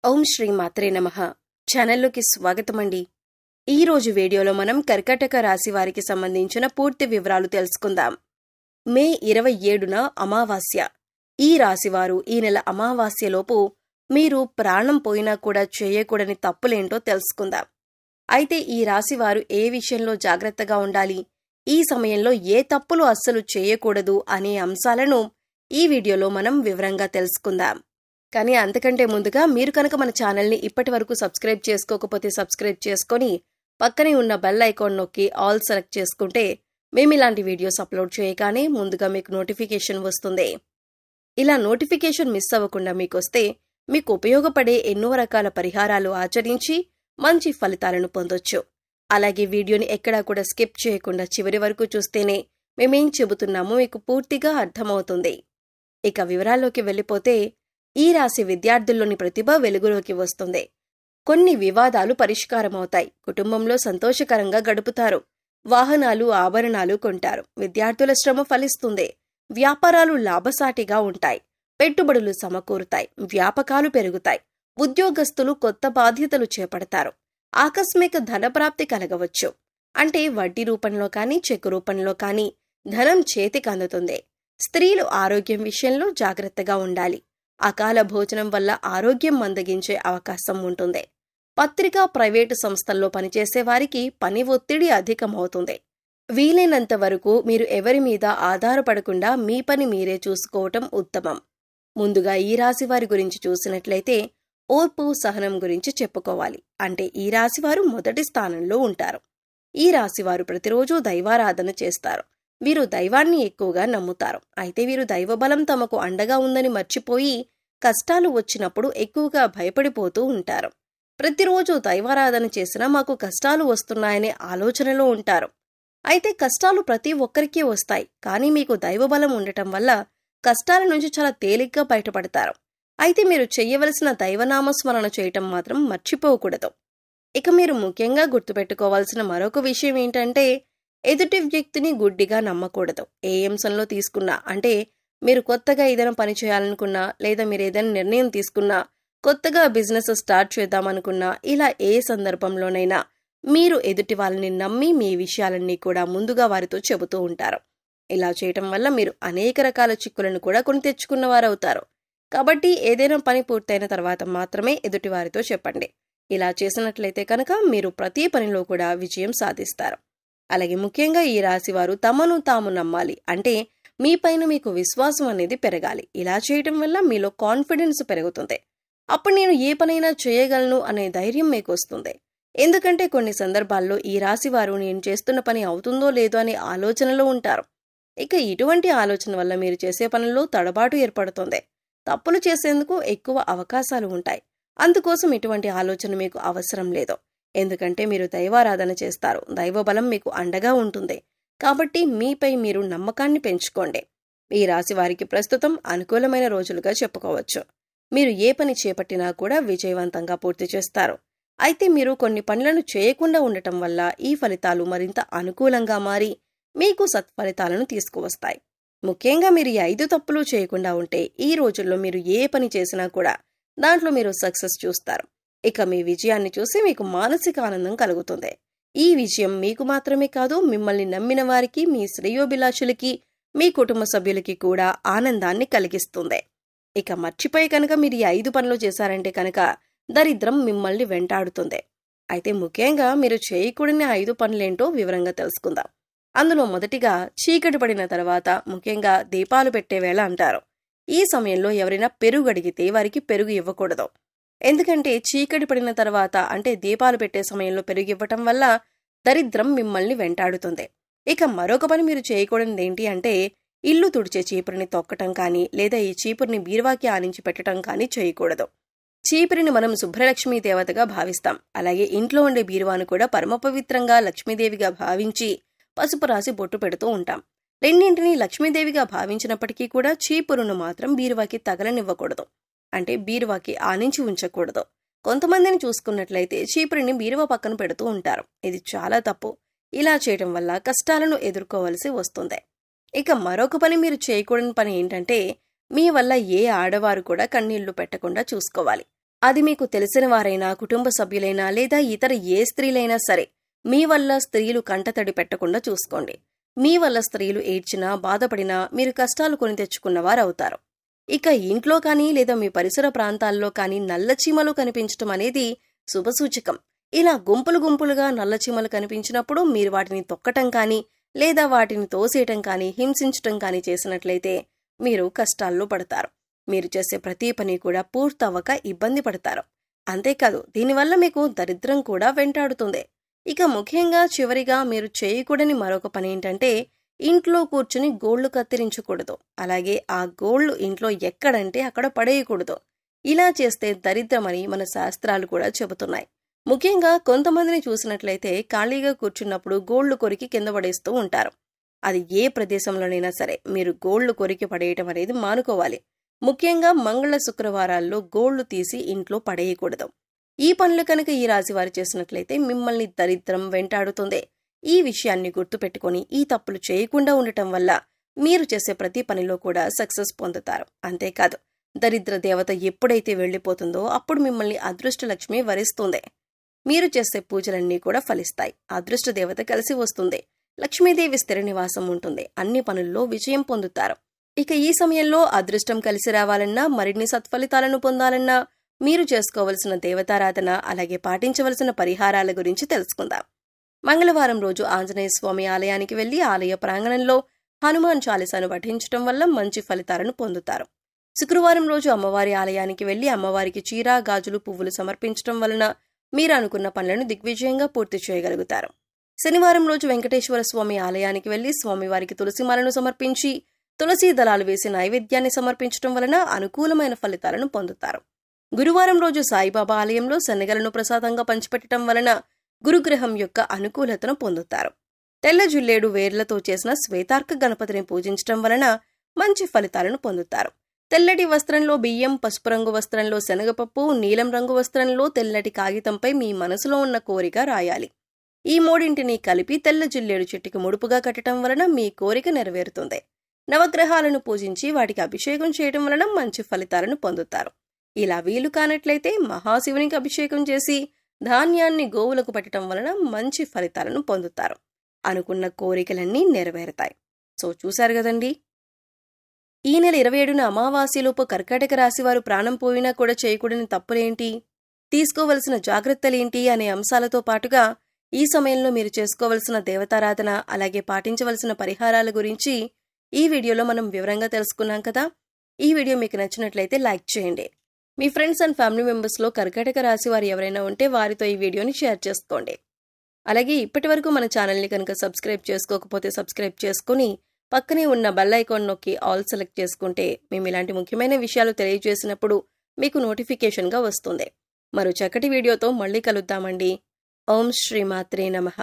ఓం శ్రీ మాత్రే నమః. ఛానల్లోకి స్వాగతమండి. ఈ రోజు వీడియోలో మనం కర్కాటక రాశి వారికి సంబంధించిన పూర్తి వివరాలు తెలుసుకుందాం. మే 27న అమావాస్య. ఈ రాశివారు ఈ నెల అమావాస్యలోపు మీరు ప్రాణం పోయినా కూడా చేయకూడని తప్పులేంటో తెలుసుకుందాం. అయితే ఈ రాశివారు ఏ విషయంలో జాగ్రత్తగా ఉండాలి, ఈ సమయంలో ఏ తప్పులు అస్సలు చేయకూడదు అనే అంశాలను ఈ వీడియోలో మనం వివరంగా తెలుసుకుందాం. కానీ అంతకంటే ముందుగా మీరు కనుక మన ఛానల్ని ఇప్పటి వరకు సబ్స్క్రైబ్ చేసుకోకపోతే సబ్స్క్రైబ్ చేసుకొని పక్కనే ఉన్న బెల్ ఐకాన్ నొక్కి ఆల్ సెలెక్ట్ చేసుకుంటే మేము ఇలాంటి వీడియోస్ అప్లోడ్ చేయగానే ముందుగా మీకు నోటిఫికేషన్ వస్తుంది. ఇలా నోటిఫికేషన్ మిస్ అవ్వకుండా మీకొస్తే మీకు ఉపయోగపడే ఎన్నో రకాల పరిహారాలు ఆచరించి మంచి ఫలితాలను పొందొచ్చు. అలాగే వీడియోని ఎక్కడా కూడా స్కిప్ చేయకుండా చివరి వరకు చూస్తేనే మేమేం చెబుతున్నామో మీకు పూర్తిగా అర్థమవుతుంది. ఇక వివరాల్లోకి వెళ్ళిపోతే ఈ రాశి విద్యార్థుల్లోని ప్రతిభ వెలుగులోకి వస్తుంది. కొన్ని వివాదాలు పరిష్కారమవుతాయి. కుటుంబంలో సంతోషకరంగా గడుపుతారు. వాహనాలు, ఆభరణాలు కొంటారు. విద్యార్థుల శ్రమ ఫలిస్తుంది. వ్యాపారాలు లాభసాటిగా ఉంటాయి. పెట్టుబడులు సమకూరుతాయి. వ్యాపకాలు పెరుగుతాయి. ఉద్యోగస్తులు కొత్త బాధ్యతలు చేపడతారు. ఆకస్మిక ధనప్రాప్తి కలగవచ్చు. అంటే వడ్డీ రూపంలో కానీ చెక్కు రూపంలో కానీ ధనం చేతికి అందుతుంది. స్త్రీలు ఆరోగ్యం విషయంలో జాగ్రత్తగా ఉండాలి. అకాల భోజనం వల్ల ఆరోగ్యం మందగించే అవకాశం ఉంటుంది. పత్రికా, ప్రైవేటు సంస్థల్లో పనిచేసే వారికి పని ఒత్తిడి అధికమవుతుంది. వీలైనంత వరకు మీరు ఎవరి మీద ఆధారపడకుండా మీ పని మీరే చూసుకోవటం ఉత్తమం. ముందుగా ఈ రాశి వారి గురించి చూసినట్లయితే ఓర్పు, సహనం గురించి చెప్పుకోవాలి. అంటే ఈ రాశివారు మొదటి స్థానంలో ఉంటారు. ఈ రాశివారు ప్రతిరోజు దైవారాధన చేస్తారు. వీరు దైవాన్ని ఎక్కువగా నమ్ముతారు. అయితే వీరు దైవబలం తమకు అండగా ఉందని మర్చిపోయి కష్టాలు వచ్చినప్పుడు ఎక్కువగా భయపడిపోతూ ఉంటారు. ప్రతిరోజు దైవారాధన చేసినా మాకు కష్టాలు వస్తున్నాయనే ఆలోచనలో ఉంటారు. అయితే కష్టాలు ప్రతి ఒక్కరికీ వస్తాయి. కానీ మీకు దైవబలం ఉండటం వల్ల కష్టాల నుంచి చాలా తేలిగ్గా బయటపడతారు. అయితే మీరు చెయ్యవలసిన దైవనామస్మరణ చేయటం మాత్రం మర్చిపోకూడదు. ఇక మీరు ముఖ్యంగా గుర్తుపెట్టుకోవాల్సిన మరొక విషయం ఏంటంటే ఎదుటి వ్యక్తిని గుడ్డిగా నమ్మకూడదు. ఏ అంశంలో తీసుకున్నా, అంటే మీరు కొత్తగా ఏదైనా పని చేయాలనుకున్నా, లేదా మీరు ఏదైనా నిర్ణయం తీసుకున్నా, కొత్తగా బిజినెస్ స్టార్ట్ చేద్దామనుకున్నా, ఇలా ఏ సందర్భంలోనైనా మీరు ఎదుటి వాళ్ళని నమ్మి మీ విషయాలన్నీ కూడా ముందుగా వారితో చెబుతూ ఉంటారు. ఇలా చేయటం వల్ల మీరు అనేక రకాల చిక్కులను కూడా కొని తెచ్చుకున్నవారవుతారు. కాబట్టి ఏదైనా పని పూర్తయిన తర్వాత మాత్రమే ఎదుటి వారితో చెప్పండి. ఇలా చేసినట్లయితే కనుక మీరు ప్రతి పనిలో కూడా విజయం సాధిస్తారు. అలాగే ముఖ్యంగా ఈ రాశివారు తమను తాము నమ్మాలి. అంటే మీ పైన మీకు విశ్వాసం అనేది పెరగాలి. ఇలా చేయటం వల్ల మీలో కాన్ఫిడెన్స్ పెరుగుతుంది. అప్పుడు నేను ఏ పనైనా చేయగలను అనే ధైర్యం మీకు వస్తుంది. ఎందుకంటే కొన్ని సందర్భాల్లో ఈ రాశివారు నేను చేస్తున్న పని అవుతుందో లేదో అనే ఆలోచనలో ఉంటారు. ఇక ఇటువంటి ఆలోచన వల్ల మీరు చేసే పనుల్లో తడబాటు ఏర్పడుతుంది. తప్పులు చేసేందుకు ఎక్కువ అవకాశాలు ఉంటాయి. అందుకోసం ఇటువంటి ఆలోచన మీకు అవసరం లేదు. ఎందుకంటే మీరు దైవారాధన చేస్తారు. దైవబలం మీకు అండగా ఉంటుంది. కాబట్టి మీపై మీరు నమ్మకాన్ని పెంచుకోండి. ఈ రాశి వారికి ప్రస్తుతం అనుకూలమైన రోజులుగా చెప్పుకోవచ్చు. మీరు ఏ పని చేపట్టినా కూడా విజయవంతంగా పూర్తి చేస్తారు. అయితే మీరు కొన్ని పనులను చేయకుండా ఉండటం వల్ల ఈ ఫలితాలు మరింత అనుకూలంగా మారి మీకు సత్ఫలితాలను తీసుకువస్తాయి. ముఖ్యంగా మీరు ఈ 5 తప్పులు చేయకుండా ఉంటే ఈ రోజుల్లో మీరు ఏ పని చేసినా కూడా దాంట్లో మీరు సక్సెస్ చూస్తారు. ఇక మీ విజయాన్ని చూసి మీకు మానసిక ఆనందం కలుగుతుంది. ఈ విజయం మీకు మాత్రమే కాదు, మిమ్మల్ని నమ్మిన వారికి, మీ శ్రేయోభిలాషులకి, మీ కుటుంబ సభ్యులకి కూడా ఆనందాన్ని కలిగిస్తుంది. ఇక మర్చిపోయి కనుక మీరు ఈ 5 పనులు చేశారంటే కనుక దరిద్రం మిమ్మల్ని వెంటాడుతుంది. అయితే ముఖ్యంగా మీరు చేయకూడని 5 పనులేంటో వివరంగా తెలుసుకుందాం. అందులో మొదటిగా చీకటి పడిన తర్వాత, ముఖ్యంగా దీపాలు పెట్టే వేళ అంటారు. ఈ సమయంలో ఎవరైనా పెరుగు అడిగితే వారికి పెరుగు ఇవ్వకూడదు. ఎందుకంటే చీకటి పడిన తర్వాత, అంటే దీపాలు పెట్టే సమయంలో పెరుగు ఇవ్వటం వల్ల దరిద్రం మిమ్మల్ని వెంటాడుతుంది. ఇక మరొక పని మీరు చేయకూడనిది ఏంటి అంటే ఇల్లు తుడిచే చీపురిని తొక్కటం కానీ, లేదా ఈ చీపురిని బీరువాకి ఆనించి పెట్టడం కానీ చేయకూడదు. చీపురిని మనం శుభ్రలక్ష్మీ దేవతగా భావిస్తాం. అలాగే ఇంట్లో ఉండే బీరువాను కూడా పరమపవిత్రంగా లక్ష్మీదేవిగా భావించి పసుపు రాసి బొట్టు పెడుతూ ఉంటాం. రెండింటినీ లక్ష్మీదేవిగా భావించినప్పటికీ కూడా చీపురును మాత్రం బీరువాకి తగలనివ్వకూడదు. అంటే బీరువాకి ఆనించి ఉంచకూడదు. కొంతమందిని చూసుకున్నట్లయితే చీపురిని బీరువా పక్కన పెడుతూ ఉంటారు. ఇది చాలా తప్పు. ఇలా చేయటం వల్ల కష్టాలను ఎదుర్కోవలసి వస్తుంది. ఇక మరొక పని మీరు చేయకూడని పని ఏంటంటే మీ వల్ల ఏ ఆడవారు కూడా కన్నీళ్లు పెట్టకుండా చూసుకోవాలి. అది మీకు తెలిసిన వారైనా, కుటుంబ సభ్యులైనా లేదా ఇతర ఏ స్త్రీలైనా సరే, మీ వల్ల స్త్రీలు కంటతడి పెట్టకుండా చూసుకోండి. మీ వల్ల స్త్రీలు ఏడ్చినా, బాధపడినా మీరు కష్టాలు కొని తెచ్చుకున్నవారవుతారు. ఇక ఇంట్లో కానీ లేదా మీ పరిసర ప్రాంతాల్లో కానీ నల్లచీమలు కనిపించటం అనేది శుభసూచకం. ఇలా గుంపులు గుంపులుగా నల్లచీమలు కనిపించినప్పుడు మీరు వాటిని తొక్కటం కానీ లేదా వాటిని తోసేయటం కానీ హింసించటం కానీ చేసినట్లయితే మీరు కష్టాల్లో పడతారు. మీరు చేసే ప్రతి పని కూడా పూర్తవ్వక ఇబ్బంది పడతారు. అంతేకాదు దీనివల్ల మీకు దరిద్రం కూడా వెంటాడుతుంది. ఇక ముఖ్యంగా చివరిగా మీరు చేయకూడని మరొక పని ఏంటంటే ఇంట్లో కూర్చుని గోళ్లు కత్తిరించకూడదు. అలాగే ఆ గోళ్లు ఇంట్లో ఎక్కడంటే అక్కడ పడేయకూడదు. ఇలా చేస్తే దరిద్రమని మన శాస్త్రాలు కూడా చెబుతున్నాయి. ముఖ్యంగా కొంతమందిని చూసినట్లయితే ఖాళీగా కూర్చున్నప్పుడు గోళ్లు కొరికి కింద పడేస్తూ ఉంటారు. అది ఏ ప్రదేశంలోనైనా సరే మీరు గోళ్లు కొరికి పడేయటం అనేది మానుకోవాలి. ముఖ్యంగా మంగళ శుక్రవారాల్లో గోళ్లు తీసి ఇంట్లో పడేయకూడదు. ఈ పనులు కనుక ఈ రాశి వారు చేసినట్లయితే మిమ్మల్ని దరిద్రం వెంటాడుతుంది. ఈ విషయాన్ని గుర్తుపెట్టుకుని ఈ తప్పులు చేయకుండా ఉండటం వల్ల మీరు చేసే ప్రతి పనిలో కూడా సక్సెస్ పొందుతారు. అంతేకాదు దరిద్ర దేవత ఎప్పుడైతే వెళ్లిపోతుందో అప్పుడు మిమ్మల్ని అదృష్టలక్ష్మి వరిస్తుంది. మీరు చేసే పూజలన్నీ కూడా ఫలిస్తాయి. అదృష్ట దేవత కలిసి వస్తుంది. లక్ష్మీదేవి స్థిర నివాసం ఉంటుంది. అన్ని పనుల్లో విజయం పొందుతారు. ఇక ఈ సమయంలో అదృష్టం కలిసి రావాలన్నా, మరిన్ని సత్ఫలితాలను పొందాలన్నా మీరు చేసుకోవలసిన దేవతారాధన అలాగే పాటించవలసిన పరిహారాల గురించి తెలుసుకుందాం. మంగళవారం రోజు ఆంజనేయ స్వామి ఆలయానికి వెళ్లి ఆలయ ప్రాంగణంలో హనుమాన్ చాలీసాను పఠించటం వల్ల మంచి ఫలితాలను పొందుతారు. శుక్రవారం రోజు అమ్మవారి ఆలయానికి వెళ్లి అమ్మవారికి చీర, గాజులు, పువ్వులు సమర్పించటం వలన మీరు అనుకున్న పనులను దిగ్విజయంగా పూర్తి చేయగలుగుతారు. శనివారం రోజు వెంకటేశ్వర స్వామి ఆలయానికి వెళ్లి స్వామివారికి తులసిమాలను సమర్పించి తులసీ దళాలు వేసి నైవేద్యాన్ని సమర్పించటం వలన అనుకూలమైన ఫలితాలను పొందుతారు. గురువారం రోజు సాయిబాబా ఆలయంలో శనగలను ప్రసాదంగా పంచిపెట్టడం వలన గురుగ్రహం యొక్క అనుకూలతను పొందుతారు. తెల్ల జిల్లేడు వేర్లతో చేసిన శ్వేతార్క గణపతిని పూజించటం వలన మంచి ఫలితాలను పొందుతారు. తెల్లటి వస్త్రంలో బియ్యం, పసుపు రంగు వస్త్రంలో శనగపప్పు, నీలం రంగు వస్త్రంలో తెల్లటి కాగితంపై మీ మనసులో ఉన్న కోరిక రాయాలి. ఈ మూడింటిని కలిపి తెల్ల జిల్లేడు చెట్టుకి ముడుపుగా కట్టడం వలన మీ కోరిక నెరవేరుతుంది. నవగ్రహాలను పూజించి వాటికి అభిషేకం చేయడం వలన మంచి ఫలితాలను పొందుతారు. ఇలా వీలు కానట్లయితే మహాశివునికి అభిషేకం చేసి ధాన్యాన్ని గోవులకు పెట్టడం వలన మంచి ఫలితాలను పొందుతారు. అనుకున్న కోరికలన్నీ నెరవేరుతాయి. సో చూశారు కదండి. ఈ నెల 27న అమావాస్యలోపు కర్కాటక రాశివారు ప్రాణం పోయినా కూడా చేయకూడని తప్పులేంటి, తీసుకోవలసిన జాగ్రత్తలేంటి అనే అంశాలతో పాటుగా ఈ సమయంలో మీరు చేసుకోవలసిన దేవతారాధన అలాగే పాటించవలసిన పరిహారాల గురించి ఈ వీడియోలో మనం వివరంగా తెలుసుకున్నాం కదా. ఈ వీడియో మీకు నచ్చినట్లయితే లైక్ చేయండి. మీ ఫ్రెండ్స్ అండ్ ఫ్యామిలీ మెంబర్స్లో కర్కాటక రాశి వారు ఎవరైనా ఉంటే వారితో ఈ వీడియోని షేర్ చేసుకోండి. అలాగే ఇప్పటి వరకు మన ఛానల్ని కనుక సబ్స్క్రైబ్ చేసుకోకపోతే సబ్స్క్రైబ్ చేసుకుని పక్కనే ఉన్న బెల్ ఐకాన్ నొక్కి ఆల్ సెలెక్ట్ చేసుకుంటే మేము ఇలాంటి ముఖ్యమైన విషయాలు తెలియజేసినప్పుడు మీకు నోటిఫికేషన్గా వస్తుంది. మరో చక్కటి వీడియోతో మళ్ళీ కలుద్దామండి. ఓం శ్రీ మాత్రే నమః.